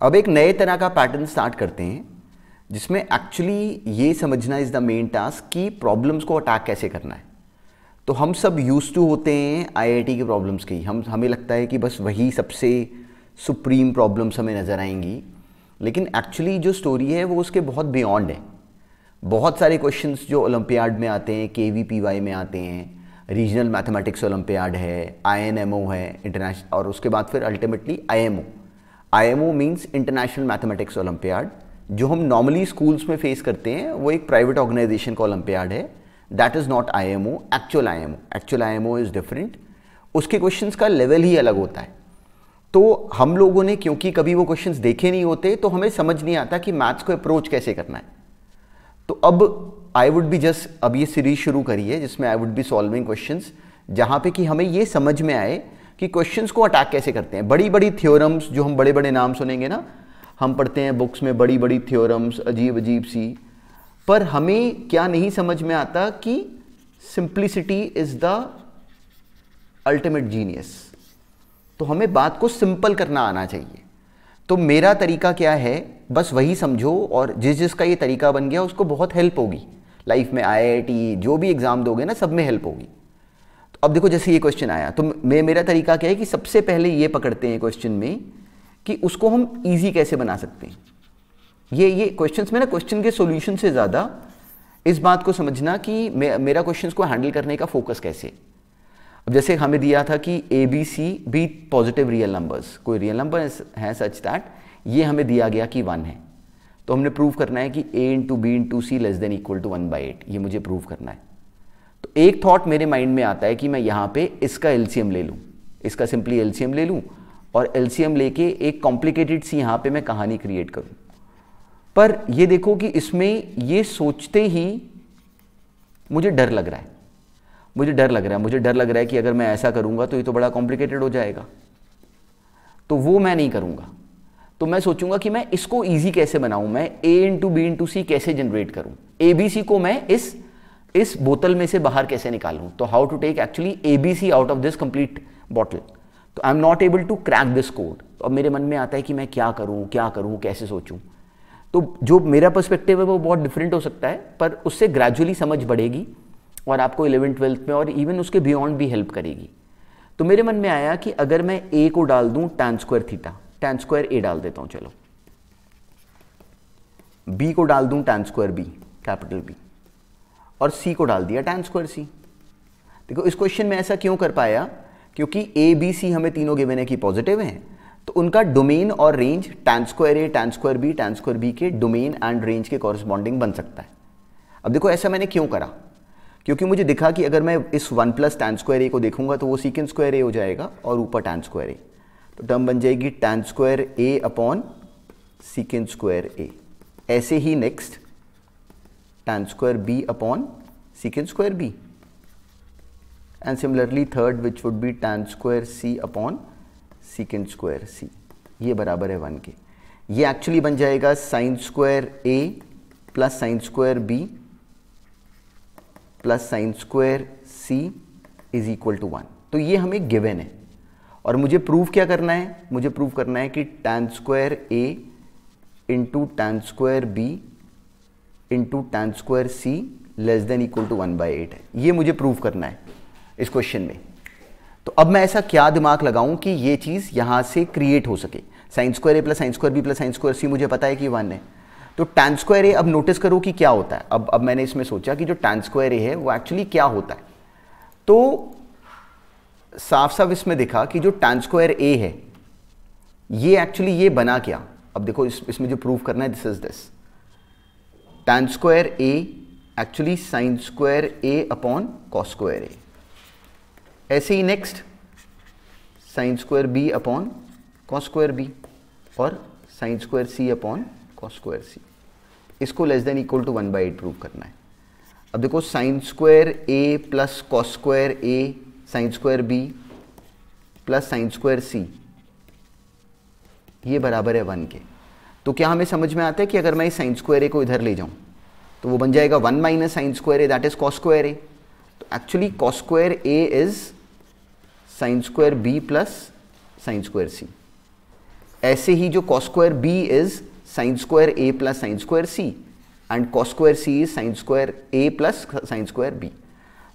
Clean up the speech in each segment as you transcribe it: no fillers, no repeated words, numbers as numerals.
अब एक नए तरह का पैटर्न स्टार्ट करते हैं जिसमें एक्चुअली ये समझना इज द मेन टास्क कि प्रॉब्लम्स को अटैक कैसे करना है। तो हम सब यूज्ड टू होते हैं आईआईटी के प्रॉब्लम्स की, हमें लगता है कि बस वही सबसे सुप्रीम प्रॉब्लम्स हमें नज़र आएंगी, लेकिन एक्चुअली जो स्टोरी है वो उसके बहुत बियॉन्ड है। बहुत सारे क्वेश्चंस जो ओलंपियाड में आते हैं, केवीपीवाई में आते हैं, रीजनल मैथमेटिक्स ओलंपियाड है, आईएनएमओ है इंटरनेशनल, और उसके बाद फिर ultimately IMO means international mathematics olympiad. जो हम नॉर्मली स्कूल्स में फेस करते हैं वो एक प्राइवेट ऑर्गेनाइजेशन का ओलंपियाड है, that is not IMO, actual IMO is different. उसके क्वेश्चंस का लेवल ही अलग होता है। तो हम लोगों ने क्योंकि कभी वो क्वेश्चंस देखे नहीं होते तो हमें समझ नहीं आता कि मैथ्स को अप्रोच कैसे करना है। तो अब आई वुड बी जस्ट, अब ये सीरीज शुरू करी है जिसमें I would be solving questions, जहाँ पे कि हमें ये समझ में आए कि क्वेश्चंस को अटैक कैसे करते हैं। बड़ी बड़ी थ्योरम्स जो हम बड़े बड़े नाम सुनेंगे ना, हम पढ़ते हैं बुक्स में बड़ी बड़ी थ्योरम्स अजीब अजीब सी, पर हमें क्या नहीं समझ में आता कि simplicity is the ultimate genius. तो हमें बात को सिंपल करना आना चाहिए। तो मेरा तरीका क्या है, बस वही समझो, और जिसका ये तरीका बन गया उसको बहुत हेल्प होगी लाइफ में। आईआईटी जो भी एग्जाम दोगे ना, सब में हेल्प होगी। तो अब देखो जैसे ये क्वेश्चन आया तो मेरा तरीका क्या है कि सबसे पहले ये पकड़ते हैं क्वेश्चन में कि उसको हम इजी कैसे बना सकते हैं। ये क्वेश्चंस में ना, क्वेश्चन के सॉल्यूशन से ज़्यादा इस बात को समझना कि मेरा क्वेश्चंस को हैंडल करने का फोकस कैसे। अब जैसे हमें दिया था कि A B C B positive real numbers, कोई रियल नंबर है सच दैट ये हमें दिया गया कि 1 है, तो हमने प्रूव करना है कि a into B into C less than equal to 1/8, ये मुझे प्रूव करना है। तो एक थॉट मेरे माइंड में आता है कि मैं यहाँ पे इसका एलसीएम ले लूँ, इसका सिंपली एलसीएम ले लूँ, और एलसीएम लेके एक कॉम्प्लिकेटेड सी यहाँ पे मैं कहानी क्रिएट करूँ। पर ये देखो कि इसमें ये सोचते ही मुझे डर लग रहा है, मुझे डर लग रहा है कि अगर मैं ऐसा करूँगा तो ये तो बड़ा कॉम्प्लिकेटेड हो जाएगा, तो वो मैं नहीं करूँगा। तो मैं सोचूंगा कि मैं इसको इजी कैसे बनाऊं, मैं a इंटू बी इंटू सी कैसे जनरेट करूं, ए बी सी को मैं इस बोतल में से बाहर कैसे निकालूं। तो how to take actually A B C out of this complete bottle. तो I am not able to crack this code. तो अब मेरे मन में आता है कि मैं क्या करूं, कैसे सोचूं। तो जो मेरा पर्सपेक्टिव है वो बहुत डिफरेंट हो सकता है, पर उससे ग्रेजुअली समझ बढ़ेगी और आपको 11th-12th में और इवन उसके बियॉन्ड भी हेल्प करेगी। तो मेरे मन में आया कि अगर मैं a को डाल दूं tan square theta, tan square a डाल देता हूं, चलो b को डाल दूं tan square b, capital B, और c को डाल दिया tan स्क्वायर c। देखो इस क्वेश्चन में ऐसा क्यों कर पाया, क्योंकि a b c हमें तीनों गिवन है कि पॉजिटिव हैं, तो उनका डोमेन और range tan square a, tan square b, tan square b के डोमेन एंड रेंज के कॉरस्पॉन्डिंग बन सकता है। अब देखो ऐसा मैंने क्यों करा, क्योंकि मुझे दिखा कि अगर मैं इस 1 प्लस tan स्क्वायर a को देखूंगा तो वो सीकेंट स्क्वायर a हो जाएगा और ऊपर tan स्क्वायर a, तो टर्म बन जाएगी tan square a upon secant square a। ऐसे ही next tan square b upon secant square b, and similarly third which would be tan square c upon secant square c, ये बराबर है 1 के। ये एक्चुअली बन जाएगा sine square a plus sine square b plus sine square c is equal to 1। तो ये हमें गिवन है और मुझे प्रूव क्या करना है, मुझे प्रूव करना है कि tan square a into tan square b into tan square c less than equal to 1/8 है। ये मुझे प्रूव करना है इस क्वेश्चन में। तो अब मैं ऐसा क्या दिमाग लगाऊं कि ये चीज़ यहाँ से क्रिएट हो सके। Sign square a plus sine square b plus sine square c मुझे पता है कि 1 है, तो tan स्क्वायर a अब नोटिस करो कि क्या होता है। अब मैंने इसमें सोचा कि जो tan स्क्वायर a है वो एक्चुअली क्या होता है। तो साफ साफ इसमें दिखा कि जो tan स्क्वायर a है ये एक्चुअली ये बना क्या। अब देखो इसमें जो प्रूव करना है, this is this tan square a actually sine square a upon cos square a। ऐसे ही next sine square b upon cos square b और sine square c upon cos square c, इसको less than equal to 1/8 prove करना है। अब देखो sine square a plus cos square a sine square b plus sine square c, ये बराबर है 1 के। तो क्या हमें समझ में आता है कि अगर मैं इस साइन स्क्वायर a को इधर ले जाऊं तो वो बन जाएगा 1 minus sign square a, that is cos square a। तो actually cos square a is sine square b plus sine square c। ऐसे ही जो cos square b is sin square a plus sin square c and cos square c is sin square a plus sin square b।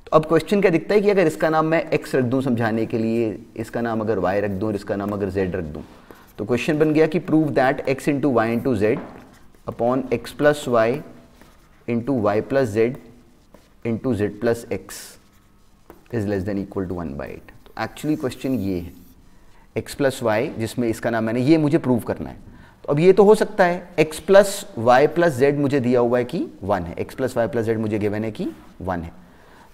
तो अब question क्या दिखता है कि अगर इसका नाम मैं x रख दूं समझाने के लिए, इसका नाम अगर y रख दूं और इसका नाम अगर z रख दूं, तो क्वेश्चन बन गया कि prove that x into Y into Z upon X plus Y into Y plus Z into Z plus X is less than equal to 1/8। तो एक्चुअली क्वेश्चन ये है x प्लस वाई, जिसमें इसका नाम मैंने, ये मुझे प्रूव करना है। तो अब ये तो हो सकता है x plus Y plus Z मुझे दिया हुआ है कि 1 है, x plus Y plus Z मुझे गिवन है कि 1 है।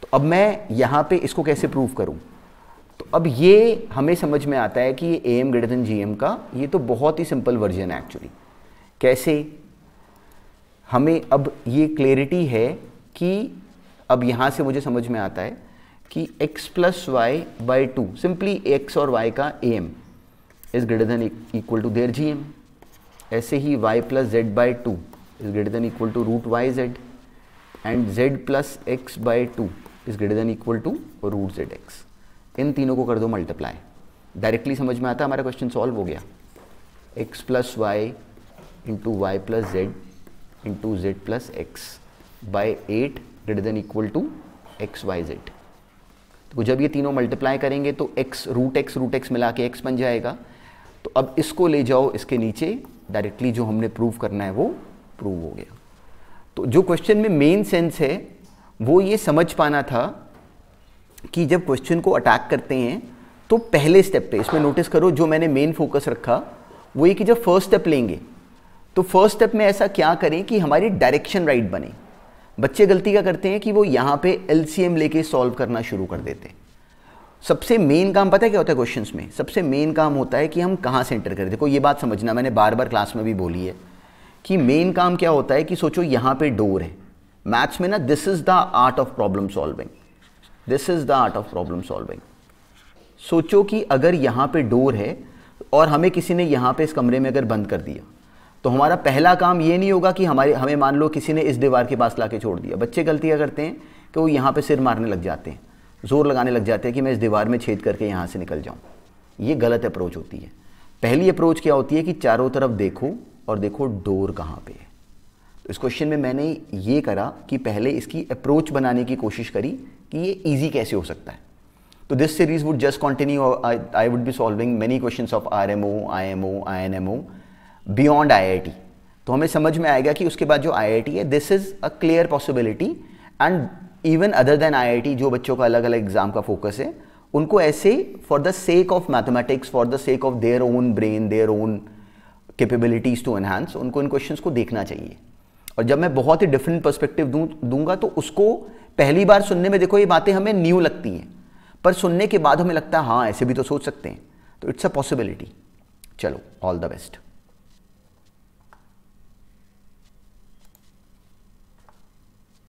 तो अब मैं यहाँ पे इसको कैसे प्रूव करूँ? तो अब ये हमें समझ में आता है कि ये AM ग्रेटर देन GM का ये तो बहुत ही सिंपल वर्जन है एक्चुअली। कैसे? हमें अब ये क्लैरिटी है कि अब यहाँ से मुझे समझ में आता है कि x plus y by 2, simply x और y का AM is greater than equal to their GM। ऐसे ही y plus z by 2 is greater than equal to root y z and z plus x by 2 is greater than equal to root z x. इन तीनों को कर दो multiply, directly समझ में आता है, हमारा क्वेश्चन सॉल्व हो गया। x plus Y into Y plus Z into Z plus x by 8 greater than equal to X Y Z. तो जब ये तीनों मल्टीप्लाई करेंगे तो x रूट एक्स मिला के x बन जाएगा। तो अब इसको ले जाओ इसके नीचे, डायरेक्टली जो हमने प्रूव करना है वो प्रूव हो गया। तो जो क्वेश्चन में मेन सेंस है वो ये समझ पाना था कि जब क्वेश्चन को अटैक करते हैं तो पहले स्टेप पे, इसमें नोटिस करो जो मैंने मेन फोकस रखा वो ये कि जब फर्स्ट स्टेप लेंगे तो फर्स्ट स्टेप में ऐसा क्या करें कि हमारी डायरेक्शन राइट बने। बच्चे गलती क्या करते हैं कि वो यहाँ पे LCM लेके सॉल्व करना शुरू कर देते हैं। सबसे मेन काम पता है क्या होता है क्वेश्चंस में? सबसे मेन काम होता है कि हम कहाँ से एंटर करें। देखो ये बात समझना, मैंने बार बार क्लास में भी बोली है कि मेन काम क्या होता है कि सोचो यहाँ पे डोर है। मैथ्स में ना this is the art of problem solving, this is the art of problem solving. सोचो कि अगर यहाँ पे डोर है और हमें किसी ने यहाँ पे इस कमरे में अगर बंद कर दिया तो हमारा पहला काम ये नहीं होगा कि हमें मान लो किसी ने इस दीवार के पास लाके छोड़ दिया। बच्चे गलतियाँ करते हैं कि वो यहाँ पे सिर मारने लग जाते हैं, जोर लगाने लग जाते हैं कि मैं इस दीवार में छेद करके यहाँ से निकल जाऊँ। ये गलत अप्रोच होती है। पहली अप्रोच क्या होती है कि चारों तरफ देखो और देखो डोर कहाँ पे है। तो इस क्वेश्चन में मैंने ये करा कि पहले इसकी अप्रोच बनाने की कोशिश करी कि ये ईजी कैसे हो सकता है। तो this series would just continue, I would be solving many questions of RMO, IMO, INMO beyond IIT। तो हमें समझ में आएगा कि उसके बाद जो IIT है this is a clear possibility and even other than IIT जो बच्चों का अलग अलग एग्जाम का फोकस है उनको ऐसे for the sake of mathematics, for the sake of their own brain, their own capabilities to enhance, उनको इन क्वेश्चंस को देखना चाहिए। और जब मैं बहुत ही डिफरेंट पर्सपेक्टिव दूंगा तो उसको पहली बार सुनने में देखो ये बातें हमें न्यू लगती हैं, पर सुनने के बाद हमें लगता है हाँ ऐसे भी तो सोच सकते हैं। तो इट्स अ पॉसिबिलिटी। चलो, ऑल द बेस्ट।